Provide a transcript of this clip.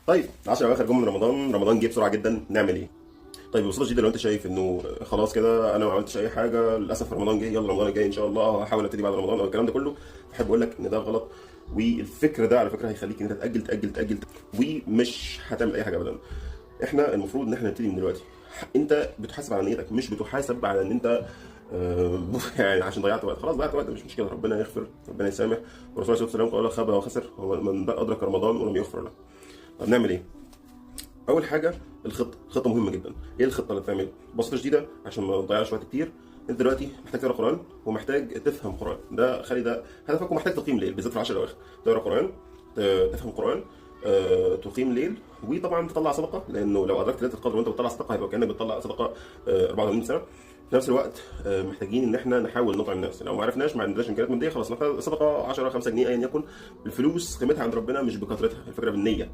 طيب 10 اواخر جم من رمضان، رمضان جه بسرعه جدا، نعمل ايه؟ طيب ببساطه شديده، لو انت شايف انه خلاص كده انا ما عملتش اي حاجه للاسف، رمضان جه، يلا رمضان الجاي ان شاء الله هحاول ابتدي بعد رمضان او الكلام ده كله، احب اقول لك ان ده غلط. والفكر ده على فكره هيخليك ان انت تاجل تاجل تاجل، ومش هتعمل اي حاجه ابدا. احنا المفروض ان احنا نبتدي من دلوقتي. انت بتحاسب على نيتك، مش بتحاسب على ان انت يعني عشان ضيعت وقت. خلاص ضيعت وقت مش مشكله، ربنا يغفر، ربنا يسامح. والرسول عليه الصلاه والسلام قال: خاب وخسر هو من ادرك رمضان ولم يغفر له. طب نعمل ايه؟ اول حاجه الخطه مهمه جدا. ايه الخطه اللي بتعمل؟ ببساطه شديده عشان ما نضيعش وقت كتير، انت دلوقتي محتاج تقرا قران ومحتاج تفهم قران، ده خلي ده هدفك، ومحتاج تقيم ليل بالذات في العشر الاواخر. تقرا قران، تفهم قران، تقيم ليل، وطبعا تطلع صدقه، لانه لو ادركت ليله القدر وانت بتطلع صدقه هيبقى كانك بتطلع صدقه 84 سنه. في نفس الوقت محتاجين ان احنا نحاول نطعم الناس، لو ما عرفناش ما عندناش امكانيات ماديه خلاص ناخد صدقه 10 5 جنيه ايا يكن. الفلوس قيمتها عند ربنا مش بكثرتها، الفكره بالنيه.